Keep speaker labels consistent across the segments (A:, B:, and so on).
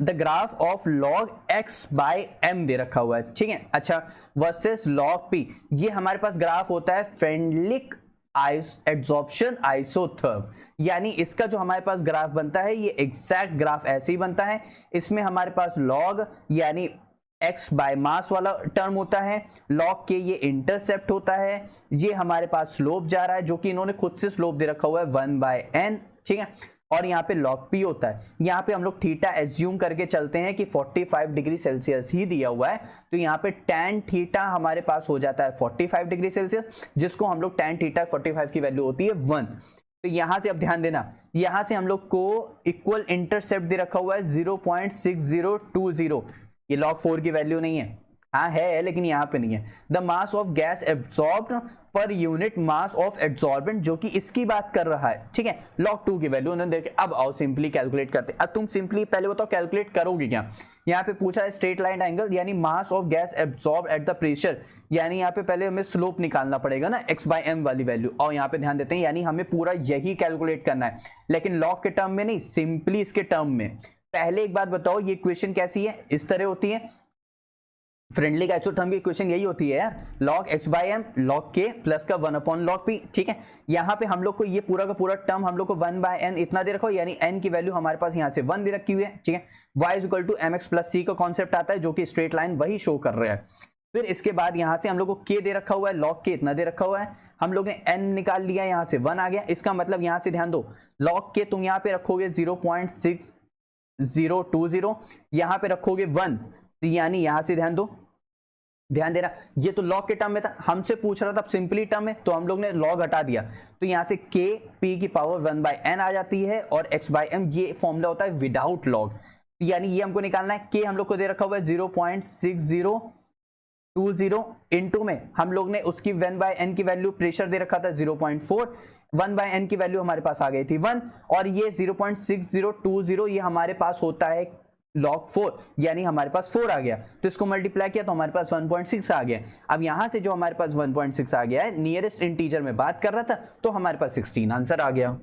A: The graph of log x by m दे रखा हुआ है, ठीक है। अच्छा, वर्सेस लॉग p, ये हमारे पास ग्राफ होता है फ्रेंडलिक एड्सॉर्प्शन आइसोथर्म, यानी इसका जो हमारे पास ग्राफ बनता है ये एग्जैक्ट ग्राफ ऐसे ही बनता है। इसमें हमारे पास लॉग यानी x बाय मास वाला टर्म होता है, लॉग के ये इंटरसेप्ट होता है, ये हमारे पास स्लोप जा रहा है जो कि इन्होंने खुद से स्लोप दे रखा हुआ है 1/n, ठीक है। और यहाँ पे log p होता है, यहाँ पे हम लोग थीटा एज्यूम करके चलते हैं कि 45 डिग्री सेल्सियस ही दिया हुआ है, तो यहाँ पे tan थीटा हमारे पास हो जाता है 45 डिग्री सेल्सियस, जिसको हम लोग tan थीटा 45 की वैल्यू होती है 1। तो यहां से अब ध्यान देना, यहां से हम लोग को इक्वल इंटरसेप्ट दे रखा हुआ है 0.6020, ये log 4 की वैल्यू नहीं है, हाँ है लेकिन यहाँ पे नहीं है। The mass of gas absorbed per unit mass of absorbent, जो कि इसकी बात कर रहा है, ठीक है। log 2 की वैल्यू उन्होंने देखे। अब आओ सिंपली कैलकुलेट करते। अब तुम सिंपली पहले बताओ कैलकुलेट करोगे क्या। यहाँ पे पूछा है स्ट्रेट लाइन एंगल यानी mass of gas absorb at the pressure, यानी यहाँ पे पहले हमें स्लोप निकालना पड़ेगा ना x/m वाली वैल्यू। और यहाँ पे ध्यान देते हैं यानी हमें पूरा यही कैलकुलेट करना है, लेकिन log के टर्म में नहीं, सिंपली इसके टर्म में। पहले एक बात बताओ, ये इक्वेशन कैसी है, इस तरह होती है। फ्रेंडली आइसोथर्म की इक्वेशन यही होती है यार, log x/m log k plus का 1/log p, ठीक है। यहाँ पे हम लोग को ये पूरा का पूरा टर्म हम लोग को 1/n इतना दे रखा हो, यानी n की वैल्यू हमारे पास यहाँ से 1 दे रखी हुई है, ठीक है। y = mx + c का कॉन्सेप्ट आता है जो कि स्ट्रेट लाइन वही शो कर रहा है। फिर इसके बाद यहाँ से हम लोग को k दे रखा हुआ है, log k इतना दे रखा हुआ है, हम लोग ने n निकाल लिया, यहाँ से 1 आ गया। इसका मतलब यहाँ से ध्यान दो, log k तुम यहाँ पे रखोगे 0.6020, यहाँ पे रखोगे 1, तो यानी यहां से ध्यान दो, ध्यान देना, ये तो log के टर्म में था, हमसे पूछ रहा था सिंपली टर्म में, तो हम लोग ने log हटा दिया, तो यहां से k p की पावर 1/n आ जाती है, और x/m ये फॉर्मूला होता है विदाउट log, यानी ये हमको निकालना है। k हम लोग को दे रखा हुआ है 0.6020, इनटू में हम लोग ने उसकी 1/n की वैल्यू प्रेशर दे रखा था 0.4, 1/n की वैल्यू हमारे पास आ गई थी 1, और ये 0.6020 ये हमारे पास होता है log 4, यानी हमारे पास 4 आ गया, तो इसको मल्टीप्लाई किया तो हमारे पास 1.6 आ गया। अब यहां से जो हमारे पास 1.6 आ गया है, नियरेस्ट इंटीजर में बात कर रहा था, तो हमारे पास 16 आंसर आ गया।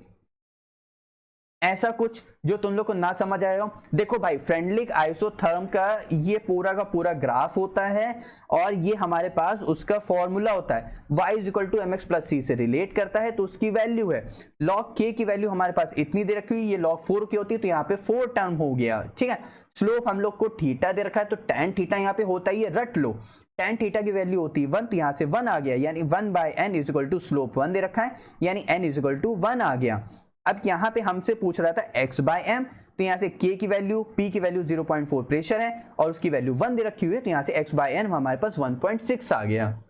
A: ऐसा कुछ जो तुम लोग को ना समझ आया हो, देखो भाई फ्रेंडलिक आइसोथर्म का ये पूरा का पूरा ग्राफ होता है, और ये हमारे पास उसका फॉर्मूला होता है, y = mx + c से रिलेट करता है, तो उसकी वैल्यू है। log k की वैल्यू हमारे पास इतनी दे रखी हुई, ये log 4 की होती है, तो यहाँ पे 4 टर्म हो गया, ठीक है। स्लोप हम लोग को थीटा दे रखा है, तो tan थीटा यहाँ पे होता ही है, रट लो, tan थीटा की वैल्यू होती है 1, तो यहाँ से 1 आ गया, यानी 1/n = स्लोप 1 दे रखा है, यानी n = 1 आ गया। अब यहाँ पे हमसे पूछ रहा था x/m, तो यहाँ से k की वैल्यू, p की वैल्यू 0.4 प्रेशर है, और उसकी वैल्यू 1 दे रखी हुई है, तो यहाँ से x/n हमारे पास 1.6 आ गया।